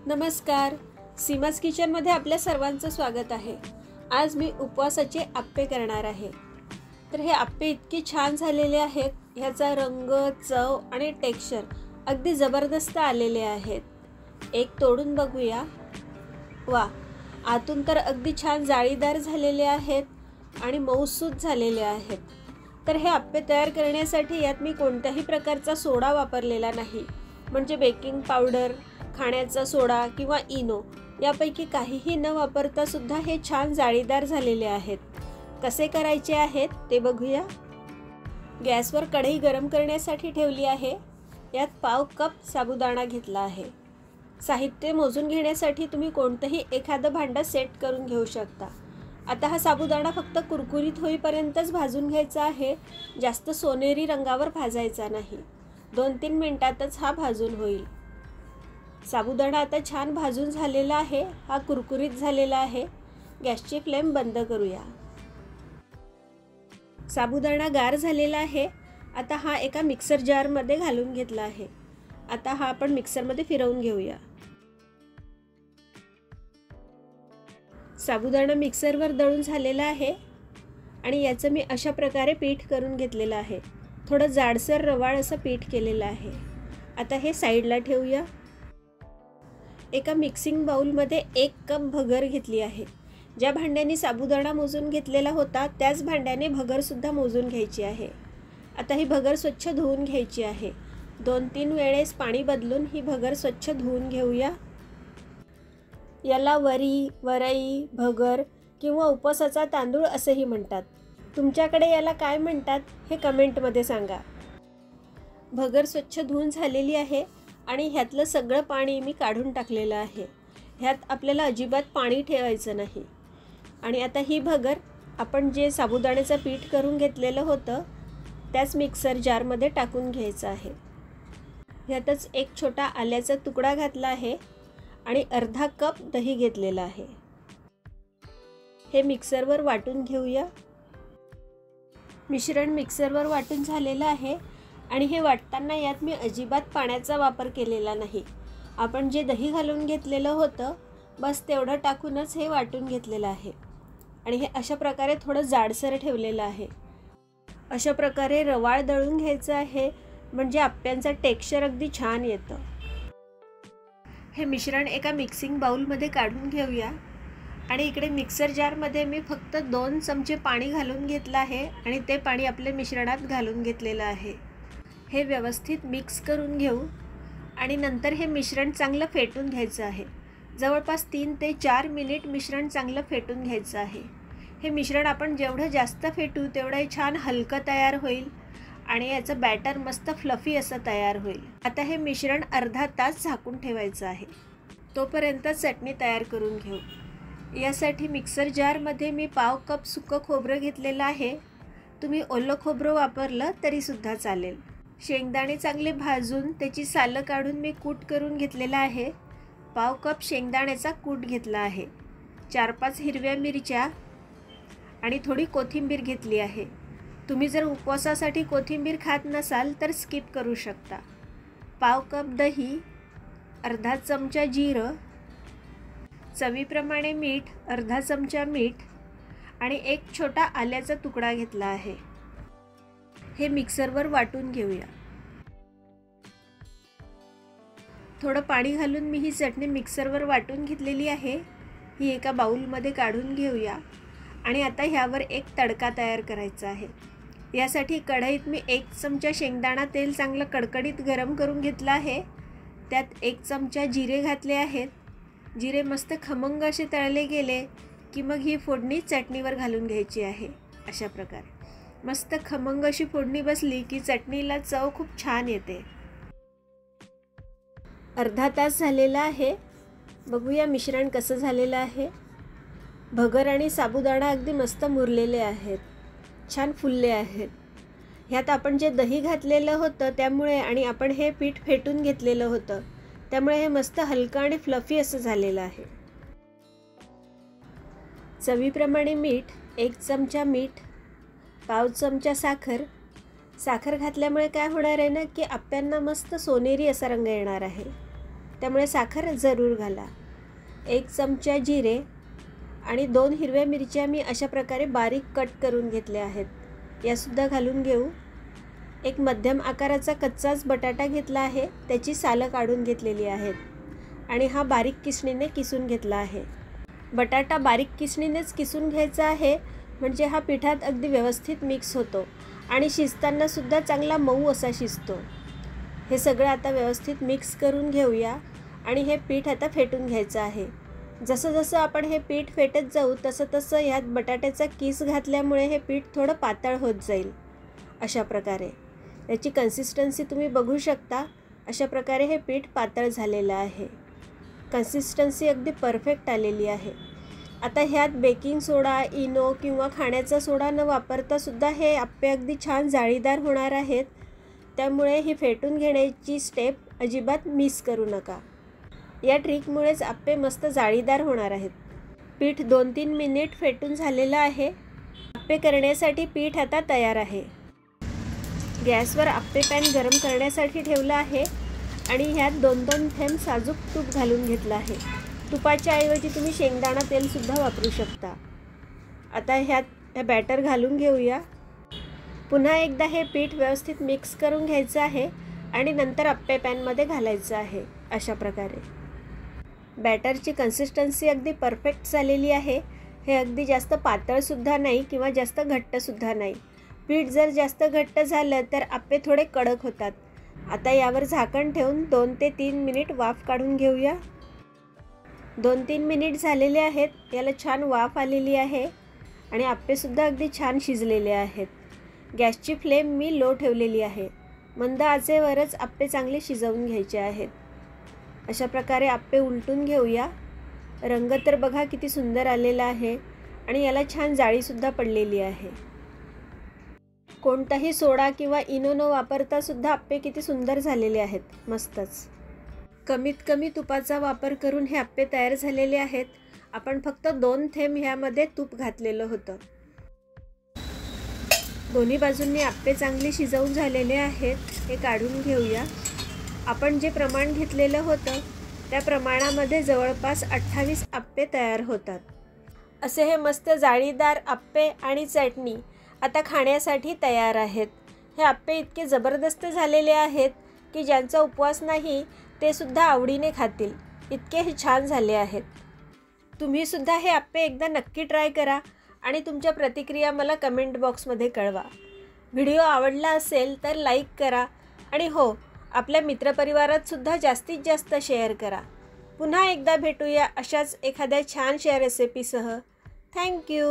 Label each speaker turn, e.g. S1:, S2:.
S1: नमस्कार, सीमाज किचनमध्ये आपल्या सर्वांचं स्वागत आहे। आज मी उपवासाचे आप्पे करणार आहे। तर हे आप्पे इतके छान झालेले आहेत, ह्याचा रंग, चव आणि टेक्स्चर अगदी जबरदस्त आलेले आहेत। एक तोडून बघूया। वा, आतून तर अगदी छान जाळीदार झालेले आहेत आणि मऊसूत झालेले आहेत। तर हे आप्पे तयार करण्यासाठी यात मी कोणत्याही प्रकारचा सोडा वापरलेला नाही, म्हणजे बेकिंग पावडर, खाण्याचा सोडा किंवा इनो यापैकी काहीही न वापरता सुद्धा हे छान जाळीदार झालेले आहेत। कसे करायचे आहेत ते बघूया। गॅसवर कढई गरम करण्यासाठी ठेवली आहे। यात पाव कप साबुदाणा घेतला आहे। साहित्य मोजून घेण्यासाठी तुम्ही कोणतेही एखादं भांडं सेट करून घेऊ शकता। आता हा साबुदाणा फक्त कुरकुरीत होईपर्यंतच भाजून घ्यायचा आहे, जास्त सोनेरी रंगावर भाजायचा नाही। 2-3 मिनिटातच हा भाजून होईल। साबुदाणा आता छान भाजून झालेला आहे, हा कुरकुरीत झालेला आहे। गॅसची फ्लेम बंद करूया। साबुदाणा गार झालेला आहे। आता हा एका मिक्सर जारमध्ये घालून घेतला आहे। आता हा आपण मिक्सरमध्ये फिरवून घेऊया। साबुदाणा मिक्सरवर दळून झालेला आहे आणि याचं मी अशा प्रकारे पीठ करून घेतलेलं आहे। थोडं जाडसर रवाळ असं पीठ केलेलं आहे। आता हे साईडला ठेवूया। एका मिक्सिंग बाउलमध्ये 1 कप भगर घेतली आहे। ज्या भांड्याने साबुदाणा मोजून घेतलेला होता त्याच भांड्याने भगर सुद्धा मोजून घ्यायची आहे। आता ही भगर स्वच्छ धुवून घ्यायची आहे। 2-3 वेळेस पाणी बदलून ही भगर स्वच्छ धुवून घेऊया। याला वरी, वरई, भगर किंवा उपवासाचा तांदूळ असेही म्हणतात। तुमच्याकडे याला काय म्हणतात हे कमेंटमध्ये सांगा। भगर स्वच्छ धुवून झालेली आहे आणि ह्यातलं सगळं पाणी मी काढून टाकलेलं आहे। ह्यात आपल्याला अजिबात पाणी ठेवायचं नाही। आणि आता ही भगर आपण जे साबुदाण्याचं पीठ करून घेतलेलं होतं त्याच मिक्सर जारमध्ये टाकून घ्यायचं आहे। ह्यातच एक छोटा आल्याचा तुकडा घातला आहे आणि अर्धा कप दही घेतलेला आहे। हे मिक्सरवर वाटून घेऊया। मिश्रण मिक्सरवर वाटून झालेलं आहे आणि हे वाटताना यात मी अजिबात पाण्याचा वापर केलेला नाही। आपण जे दही घालून घेतलेलं होतं बस तेवढं टाकूनच हे वाटून घेतलेलं आहे आणि हे अशा प्रकारे थोडं जाडसर ठेवलेलं आहे। अशा प्रकारे रवाळ दळून घ्यायचं आहे, म्हणजे आप्प्यांचा टेक्स्चर अगदी छान येतं। हे मिश्रण एका मिक्सिंग बाउलमध्ये काढून घेऊया आणि इकडे मिक्सर जारमध्ये मी फक्त 2 चमचे पाणी घालून घेतलं आहे आणि ते पाणी आपल्या मिश्रणात घालून घेतलेलं आहे। हे व्यवस्थित मिक्स करून घेऊ आणि नंतर हे मिश्रण चांगलं फेटून घ्यायचं आहे। जवळपास 3 ते 4 मिनिट मिश्रण चांगलं फेटून घ्यायचं आहे। हे मिश्रण आपण जेवढं जास्त फेटू तेवढं छान हलकं तयार होईल आणि याचं बॅटर मस्त फ्लफी असं तयार होईल। आता हे मिश्रण अर्धा तास झाकून ठेवायचं आहे। तोपर्यंत चटणी तयार करून घेऊ। यासाठी मिक्सर जारमध्ये मी पाव कप सुकं खोबरं घेतलेलं आहे। तुम्ही ओलं खोबरं वापरलं तरी सुद्धा चालेल। शेंगदाणे चांगले भाजून त्याची सालं काढून मी कूट करून घेतलेला आहे। पाव कप शेंगदाण्याचा कूट घेतला आहे। 4-5 हिरव्या मिरच्या आणि थोडी कोथिंबीर घेतली आहे। तुम्ही जर उपवासासाठी कोथिंबीर खात नसाल तर स्किप करू शकता। पाव कप दही, अर्धा चमचा जिरं, चवीप्रमाणे मीठ, अर्धा चमचा मीठ आणि एक छोटा आल्याचा तुकडा घेतला आहे। हे मिक्सरवर वाटून घेऊया। थोडं पाणी घालून मी ही चटणी मिक्सरवर वाटून घेतलेली आहे। ही एका बाउलमध्ये काढून घेऊया आणि आता ह्यावर एक तडका तयार करायचा आहे। यासाठी कढईत मी 1 चमचा शेंगदाणा तेल चांगलं कडकडीत गरम करून घेतलं आहे। त्यात 1 चमचा जिरे घातले आहेत। जिरे मस्त खमंग असे तळले गेले की मग ही फोडणी चटणीवर घालून घ्यायची आहे। अशा प्रकारे मस्त खमंग अशी फोडणी बसली की चटणीला चव खूप छान येते। अर्धा तास झालेला आहे। बघूया मिश्रण कसं झालेलं आहे। भगर आणि साबुदाणा अगदी मस्त मुरलेले आहेत, छान फुलले आहेत। ह्यात आपण जे दही घातलेलं होतं त्यामुळे आणि आपण हे पीठ फेटून घेतलेलं होतं त्यामुळे हे मस्त हलकं आणि फ्लफी असं झालेलं आहे। चवीप्रमाणे मीठ, 1 चमचा मीठ, पाव चमचा साखर। साखर घातल्यामुळे काय होणार आहे ना की आप्यांना मस्त सोनेरी असा रंग येणार आहे। त्यामुळे साखर जरूर घाला. 1 चमचा जिरे आणि 2 हिरव्या मिरच्या मी अशा प्रकारे बारीक कट करून घेतल्या आहेत, यासुद्धा घालून घेऊ. एक मध्यम आकाराचा कच्चाच बटाटा घेतला आहे, त्याची सालं काढून घेतलेली आहेत आणि हा बारीक किसणीने किसून घेतला आहे. बटाटा बारीक किसणीनेच किसून घ्यायचा आहे, म्हणजे हा पिठात अगदी व्यवस्थित मिक्स होतो आणि शिजताना सुद्धा चांगला मऊ असा शिजतो. हे सगळं आता व्यवस्थित मिक्स करून घेऊया आणि हे पीठ आता फेटून घ्यायचं आहे. जसं जसं आपण हे पीठ फेटत जाऊ तसं तसं ह्यात बटाट्याचा किस घातल्यामुळे हे पीठ थोडं पातळ होत जाईल. अशा प्रकारे याची कन्सिस्टन्सी तुम्ही बघू शकता. अशा प्रकारे हे पीठ पातळ झालेलं आहे. कन्सिस्टन्सी अगदी परफेक्ट आलेली आहे. आता ह्यात बेकिंग सोडा, इनो किंवा खाण्याचा सोडा न वापरता सुद्धा हे आप्पे अगदी छान जाळीदार होणार आहेत. त्यामुळे ही फेटून घेण्याची स्टेप अजिबात मिस करू नका. या ट्रिकमुळेच आप्पे मस्त जाळीदार होणार आहेत. पीठ 2-3 मिनिट फेटून झालेलं आहे. आप्पे करण्यासाठी पीठ आता तयार आहे. गॅसवर आप्पे पॅन गरम करण्यासाठी ठेवलं आहे आणि ह्यात 2-2 थेंब साजूक तूप घालून घेतलं आहे. तुपाच्या ऐवजी तुम्ही शेंगदाणा तेलसुद्धा वापरू शकता. आता ह्यात बॅटर घालून घेऊया. पुन्हा एकदा हे पीठ व्यवस्थित मिक्स करून घ्यायचं आहे आणि नंतर आप्पे पॅनमध्ये घालायचं आहे. अशा प्रकारे बॅटरची कन्सिस्टन्सी अगदी परफेक्ट झालेली आहे. हे अगदी जास्त पातळसुद्धा नाही किंवा जास्त घट्टसुद्धा नाही. पीठ जर जास्त घट्ट झालं तर आप्पे थोडे कडक होतात. आता यावर झाकण ठेवून 2 ते 3 मिनिट वाफ काढून घेऊया. 2-3 मिनिट झालेले आहेत. याला छान वाफ आलेली आहे आणि आप्पेसुद्धा अगदी छान शिजलेले आहेत. गॅसची फ्लेम मी लो ठेवलेली आहे. मंद आचेवरच आप्पे चांगले शिजवून घ्यायचे आहेत. अशा प्रकारे आप्पे उलटून घेऊया. रंग तर बघा किती सुंदर आलेला आहे आणि याला छान जाळीसुद्धा पडलेली आहे. कोणताही सोडा किंवा इनो न वापरता सुद्धा आप्पे किती सुंदर झालेले आहेत. मस्तच. कमीत कमी तुपाचा वापर करून हे आप्पे तयार झालेले आहेत. आपण फक्त 2 थेंब ह्यामध्ये तूप घातलेलं होतं. दोन्ही बाजूंनी आप्पे चांगले शिजवून झालेले आहेत. हे काढून घेऊया. आपण जे प्रमाण घेतलेलं होतं त्या प्रमाणामध्ये जवळपास 28 आप्पे तयार होतात. असे हे मस्त जाळीदार आप्पे आणि चटणी आता खाण्यासाठी तयार आहेत. हे आप्पे इतके जबरदस्त झालेले आहेत की ज्यांचा उपवास नाही ते सुद्धा आवडीने खातील. इतके हे छान झाले आहेत. तुम्ही सुद्धा हे आप्पे एकदा नक्की ट्राय करा आणि तुमच्या प्रतिक्रिया मला कमेंट बॉक्समध्ये कळवा. व्हिडिओ आवडला असेल तर लाईक करा आणि हो, आपल्या मित्रपरिवारात सुद्धा जास्तीत जास्त शेअर करा. पुन्हा एकदा भेटूया अशाच एखाद्या छानशा रेसिपीसह. थँक्यू.